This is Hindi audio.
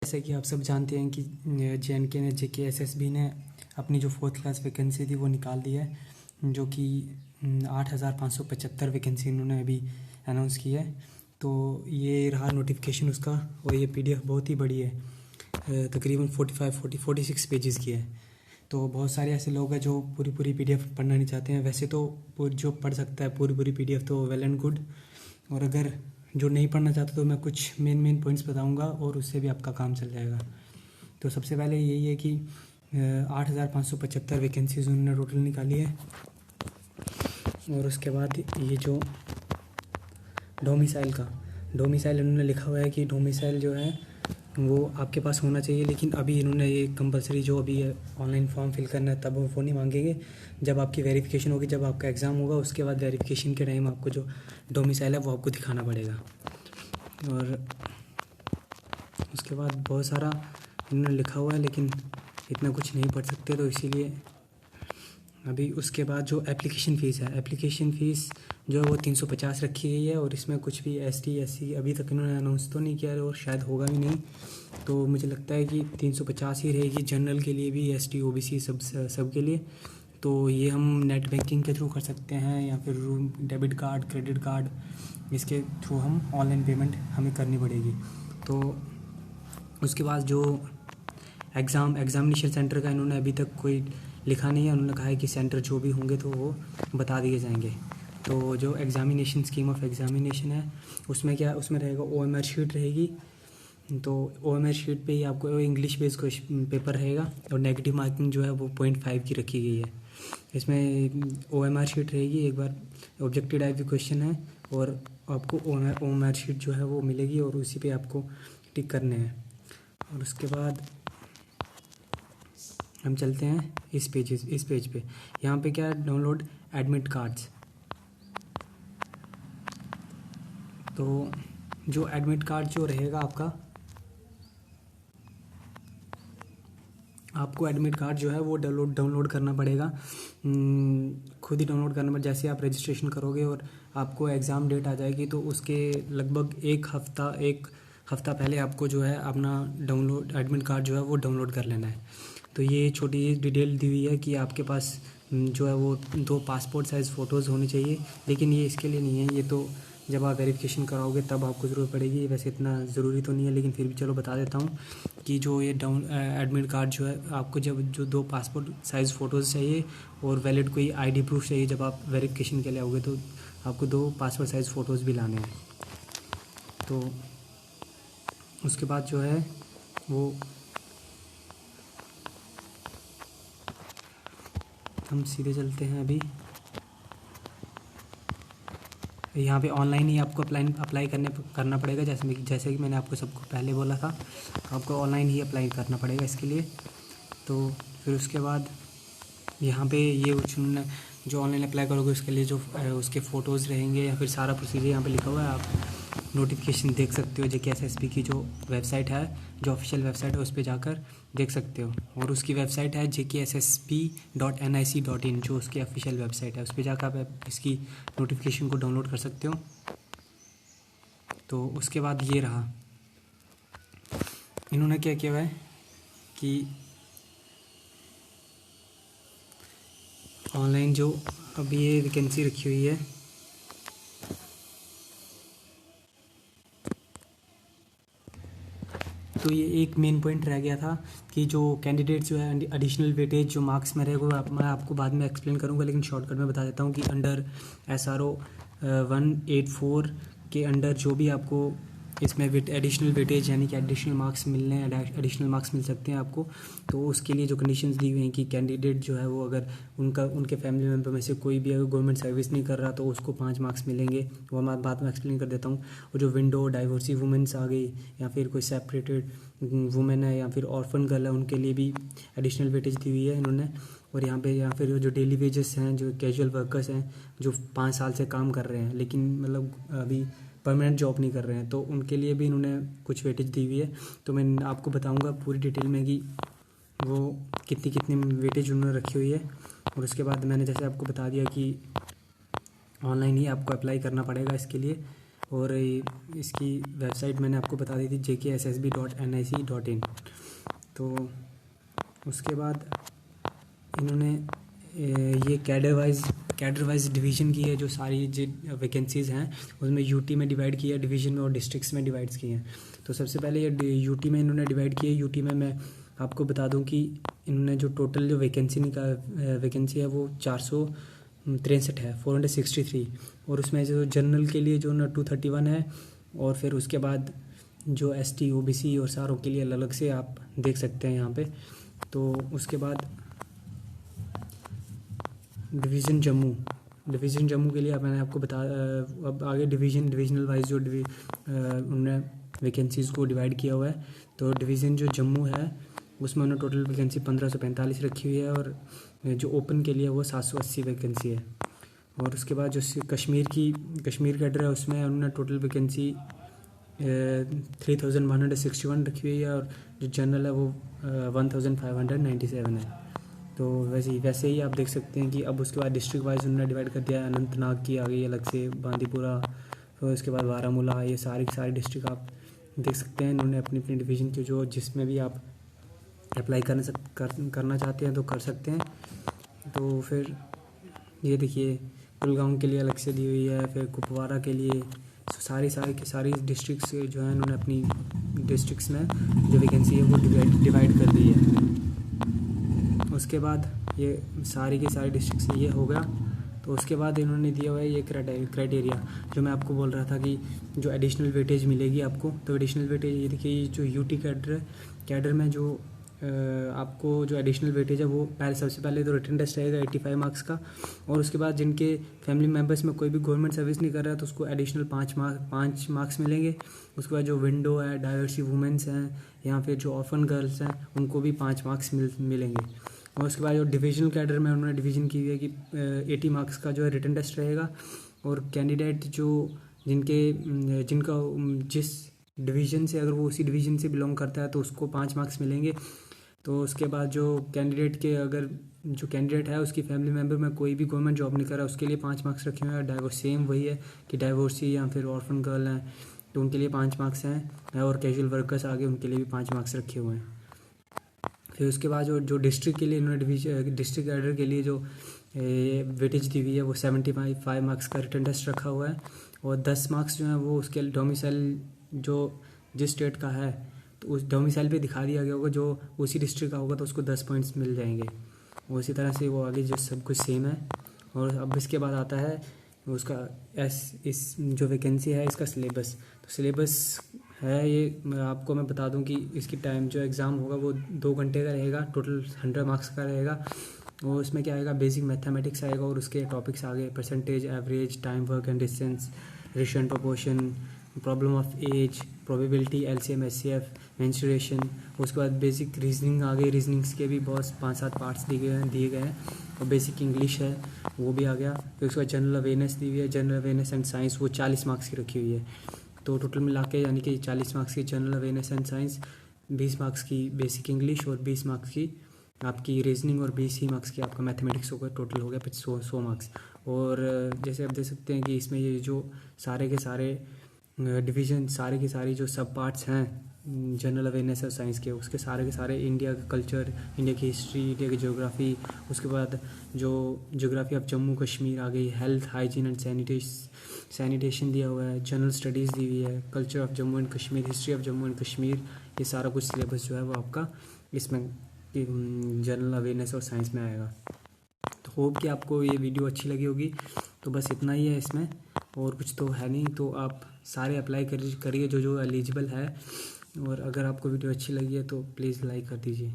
जैसे कि आप सब जानते हैं कि JNK ने JKSSB ने अपनी जो 4th क्लास वैकेंसी थी वो निकाल दी है, जो कि 8,575 वैकेंसी इन्होंने अभी अनाउंस की है। तो ये रहा नोटिफिकेशन उसका, और ये PDF बहुत ही बड़ी है, तकरीबन 46 पेजेस की है। तो बहुत सारे ऐसे लोग हैं जो पूरी PDF पढ़ना नहीं चाहते हैं। वैसे तो जो पढ़ सकता है पूरी PDF तो वेल एंड गुड, और अगर जो नहीं पढ़ना चाहता तो मैं कुछ मेन पॉइंट्स बताऊंगा और उससे भी आपका काम चल जाएगा। तो सबसे पहले यही है कि 8,575 वैकेंसीज उन्होंने टोटल निकाली है। और उसके बाद ये जो डोमिसाइल इन्होंने लिखा हुआ है कि डोमिसाइल जो है वो आपके पास होना चाहिए, लेकिन अभी इन्होंने ये कंपलसरी जो अभी ऑनलाइन फॉर्म फिल करना है तब वो नहीं मांगेंगे। जब आपकी वेरिफिकेशन होगी, जब आपका एग्ज़ाम होगा, उसके बाद वेरिफिकेशन के टाइम आपको जो डोमिसाइल है वो आपको दिखाना पड़ेगा। और उसके बाद बहुत सारा इन्होंने लिखा हुआ है, लेकिन इतना कुछ नहीं पढ़ सकते, तो इसीलिए अभी उसके बाद जो एप्लीकेशन फ़ीस जो है वो 350 रखी गई है। और इसमें कुछ भी ST SC अभी तक इन्होंने अनाउंस तो नहीं किया है और शायद होगा भी नहीं, तो मुझे लगता है कि 350 ही रहेगी, जनरल के लिए भी, ST OBC सब के लिए। तो ये हम नेट बैंकिंग के थ्रू कर सकते हैं या फिर डेबिट कार्ड, क्रेडिट कार्ड, इसके थ्रू हम ऑनलाइन पेमेंट हमें करनी पड़ेगी। तो उसके बाद जो एग्ज़ामिनेशन सेंटर का इन्होंने अभी तक कोई लिखा नहीं है। उन्होंने कहा है कि सेंटर जो भी होंगे तो वो बता दिए जाएंगे। तो जो एग्ज़ामिनेशन स्कीम ऑफ एग्ज़ामिनेशन है उसमें उसमें रहेगा OMR शीट रहेगी। तो OMR शीट पे ही आपको इंग्लिश बेस्ड क्वेश्चन पेपर रहेगा, और नेगेटिव मार्किंग जो है वो 0.5 की रखी गई है। इसमें OMR शीट रहेगी, एक बार ऑब्जेक्टिव टाइप क्वेश्चन है, और आपको OMR शीट जो है वो मिलेगी और उसी पे आपको टिक करने हैं। और उसके बाद हम चलते हैं इस पेज पे। यहाँ पे क्या है, डाउनलोड एडमिट कार्ड्स। तो जो एडमिट कार्ड जो रहेगा आपको एडमिट कार्ड जो है वो डाउनलोड करना पड़ेगा, खुद ही डाउनलोड करना पड़ेगा। जैसे आप रजिस्ट्रेशन करोगे और आपको एग्ज़ाम डेट आ जाएगी, तो उसके लगभग एक हफ़्ता पहले आपको जो है अपना एडमिट कार्ड जो है वो डाउनलोड कर लेना है। तो ये छोटी डिटेल दी हुई है कि आपके पास जो है वो 2 पासपोर्ट साइज़ फ़ोटोज़ होनी चाहिए, लेकिन ये इसके लिए नहीं है, ये तो जब आप वेरिफिकेशन कराओगे तब आपको ज़रूरत पड़ेगी। वैसे इतना ज़रूरी तो नहीं है, लेकिन फिर भी चलो बता देता हूँ कि जो ये एडमिट कार्ड जो है आपको जो 2 पासपोर्ट साइज़ फ़ोटोज़ चाहिए और वैलिड कोई ID प्रूफ चाहिए। जब आप वेरिफिकेशन के लिए आओगे तो आपको 2 पासपोर्ट साइज़ फ़ोटोज़ भी लाने हैं। तो उसके बाद जो है वो हम सीधे चलते हैं। अभी यहाँ पे ऑनलाइन ही आपको अप्लाई करना पड़ेगा, जैसे कि मैंने आपको सबको पहले बोला था, आपको ऑनलाइन ही अप्लाई करना पड़ेगा इसके लिए। तो फिर उसके बाद यहाँ पे ये जो ऑनलाइन अप्लाई करोगे उसके लिए जो उसके फ़ोटोज़ रहेंगे या फिर सारा प्रोसीजर यहाँ पे लिखा हुआ है। आप नोटिफिकेशन देख सकते हो, JKSSB की जो वेबसाइट है, जो ऑफिशियल वेबसाइट है, उस पर जाकर देख सकते हो। और उसकी वेबसाइट है jkssb.nic.in, जो उसकी ऑफिशियल वेबसाइट है, उस पर जाकर आप इसकी नोटिफिकेशन को डाउनलोड कर सकते हो। तो उसके बाद ये रहा, इन्होंने क्या किया हुआ है कि ऑनलाइन जो अभी ये वैकेंसी रखी हुई है, तो ये एक मेन पॉइंट रह गया था कि जो कैंडिडेट जो है एडिशनल वेटेज जो मार्क्स में रहेगा मैं आपको बाद में एक्सप्लेन करूंगा, लेकिन शॉर्टकट में बता देता हूँ कि अंडर SRO 184 के अंडर जो भी आपको इसमें एडिशनल वेटेज यानी कि एडिशनल मार्क्स मिल सकते हैं आपको। तो उसके लिए जो कंडीशंस दी हुई हैं कि कैंडिडेट जो है वो अगर उनके फैमिली मेम्बर में से कोई भी अगर गवर्नमेंट सर्विस नहीं कर रहा तो उसको 5 मार्क्स मिलेंगे, वो मैं बाद में एक्सप्लेन कर देता हूँ। और जो विंडो डाइवर्सी वुमेंस आ गई या फिर कोई सेपरेटेड वुमेन है या फिर ऑर्फन गर्ल है, उनके लिए भी एडिशनल वेटेज दी हुई है इन्होंने। और यहाँ फिर जो डेली वेजेस हैं, जो कैजुअल वर्कर्स हैं जो 5 साल से काम कर रहे हैं लेकिन मतलब अभी परमानेंट जॉब नहीं कर रहे हैं, तो उनके लिए भी इन्होंने कुछ वेटेज दी हुई है। तो मैं आपको बताऊंगा पूरी डिटेल में कि वो कितनी वेटेज उन्होंने रखी हुई है। और उसके बाद मैंने जैसे आपको बता दिया कि ऑनलाइन ही आपको अप्लाई करना पड़ेगा इसके लिए। और इसकी वेबसाइट मैंने आपको बता दी थी jkssb.nic.in। तो उसके बाद इन्होंने ये कैडर वाइज डिवीज़न की है, जो सारी वैकेंसीज़ हैं उसमें यूटी में डिवाइड किया है, डिवीज़न में और डिस्ट्रिक्ट्स में डिवाइड किए हैं। तो सबसे पहले ये यूटी में इन्होंने डिवाइड किया है। यूटी में मैं आपको बता दूं कि इन्होंने जो टोटल जो वैकेंसी है वो 463 है, 463। और उसमें जो जनरल के लिए जो 231 है, और फिर उसके बाद जो ST OBC और सारों के लिए अलग अलग से आप देख सकते हैं यहाँ पे। तो उसके बाद डिवीज़न जम्मू के लिए मैंने आपको अब आगे डिविजनल वाइज जो उन्होंने वैकेंसीज़ को डिवाइड किया हुआ है। तो डिवीज़न जो जम्मू है उसमें उन्होंने टोटल वैकेंसी 1545 रखी हुई है, और जो ओपन के लिए वो 780 वैकेंसी है। और उसके बाद जो कश्मीर कैडर है उसमें उन्होंने टोटल वैकेंसी 3161 रखी हुई है, और जो जनरल है वो 1597 है। तो वैसे ही आप देख सकते हैं कि अब उसके बाद डिस्ट्रिक्ट वाइज उन्होंने डिवाइड कर दिया है। अनंतनाग की आ गई अलग से, बांदीपुरा, फिर उसके बाद बारामूला, ये सारी डिस्ट्रिक्ट आप देख सकते हैं। इन्होंने अपनी अपनी डिवीज़न के जो जिसमें भी आप अप्लाई करना चाहते हैं तो कर सकते हैं। तो फिर ये देखिए कुलगांव के लिए अलग से दी हुई है, फिर कुपवारा के लिए, सारी डिस्ट्रिक्ट्स जो हैं उन्होंने अपनी डिस्ट्रिक्ट्स में जो वैकेंसी है वो डिवाइड कर दी है। उसके बाद ये सारी डिस्ट्रिक्ट से ये हो गया। तो उसके बाद इन्होंने दिया हुआ है ये क्राइटेरिया, जो मैं आपको बोल रहा था कि जो एडिशनल वेटेज मिलेगी आपको। तो एडिशनल वेटेज ये देखिए, जो यूटी कैडर में जो आपको जो एडिशनल वेटेज है वो सबसे पहले तो रिटन टेस्ट रहेगा 85 मार्क्स का, और उसके बाद जिनके फैमिली मेम्बर्स में कोई भी गवर्नमेंट सर्विस नहीं कर रहा है तो उसको एडिशनल 5 मार्क्स मिलेंगे। उसके बाद जो विंडो है, डाइवर्सिटी वुमेंस हैं, या फिर जो ऑर्फन गर्ल्स हैं उनको भी 5 मार्क्स मिलेंगे। और उसके बाद जो डिविजनल कैडर में उन्होंने डिवीज़न की हुई है कि 80 मार्क्स का जो है रिटन टेस्ट रहेगा, और कैंडिडेट जिनका जिस डिवीज़न से, अगर वो उसी डिवीज़न से बिलोंग करता है तो उसको 5 मार्क्स मिलेंगे। तो उसके बाद जो कैंडिडेट है उसकी फैमिली मेम्बर में कोई भी गवर्नमेंट जॉब नहीं कर रहा उसके लिए 5 मार्क्स रखे हुए हैं। डाइवोर्स सेम वही है कि डाइवोर्सी या फिर ऑर्फन गर्ल हैं तो उनके लिए 5 मार्क्स हैं, और कैजुअल वर्कर्स आगे उनके लिए भी 5 मार्क्स रखे हुए हैं। फिर उसके बाद जो डिस्ट्रिक्ट के लिए इन्होंने डिस्ट्रिक्ट कैडर के लिए जो वेटेज दी हुई है वो 75 मार्क्स का रिटन टेस्ट रखा हुआ है, और 10 मार्क्स जो हैं वो उसके डोमिसाइल जिस स्टेट का है तो उस डोमिसाइल पे दिखा दिया गया होगा, जो उसी डिस्ट्रिक्ट का होगा तो उसको 10 पॉइंट्स मिल जाएंगे। उसी तरह से वो आगे जो सब कुछ सेम है। और अब इसके बाद आता है उसका इस जो वैकेंसी है इसका सिलेबस। तो सिलेबस है ये, मैं बता दूं कि इसकी टाइम जो एग्ज़ाम होगा वो 2 घंटे का रहेगा, टोटल 100 मार्क्स का रहेगा। और उसमें क्या आएगा, बेसिक मैथमेटिक्स आएगा, और उसके टॉपिक्स आगे percentage, average, time, work and distance, ratio and proportion, problem of age, probability, LCM, SCF, menstruation. उसके बाद बेसिक रीजनिंग आ गई, रीजनिंग्स के भी बहुत 5-7 पार्ट्स दिए गए हैं, और बेसिक इंग्लिश है वो भी आ गया। फिर उसके बाद जनरल अवेयरनेस दी हुई है, जनरल अवेयरनेस एंड साइंस, वो 40 मार्क्स की रखी हुई है। तो टोटल मिला के यानी कि 40 मार्क्स की general awareness and science, 20 marks की बेसिक इंग्लिश, और 20 मार्क्स की आपकी रीजनिंग, और 20 ही मार्क्स की आपका मैथमेटिक्स होगा। टोटल हो गया 100 मार्क्स। और जैसे आप देख सकते हैं कि इसमें ये जो सारे के सारे डिवीज़न, सारी की सारी जो सब पार्ट्स हैं जनरल अवेयरनेस और साइंस के, उसके सारे के सारे इंडिया का कल्चर, इंडिया की हिस्ट्री, इंडिया की ज्योग्राफी, उसके बाद जो ज्योग्राफी ऑफ जम्मू कश्मीर आ गई, हेल्थ, हाइजीन एंड सैनिटेशन दिया हुआ है, जनरल स्टडीज़ दी हुई है, culture of Jammu and Kashmir, history of Jammu and Kashmir, ये सारा कुछ सिलेबस जो है वो आपका इसमें जनरल अवेयरनेस और साइंस में आएगा। तो होप कि आपको ये वीडियो अच्छी लगी होगी। तो बस इतना ही है इसमें, और कुछ तो है नहीं। तो आप सारे अप्लाई करिए जो एलिजिबल है, और अगर आपको वीडियो अच्छी लगी है तो प्लीज़ लाइक कर दीजिए।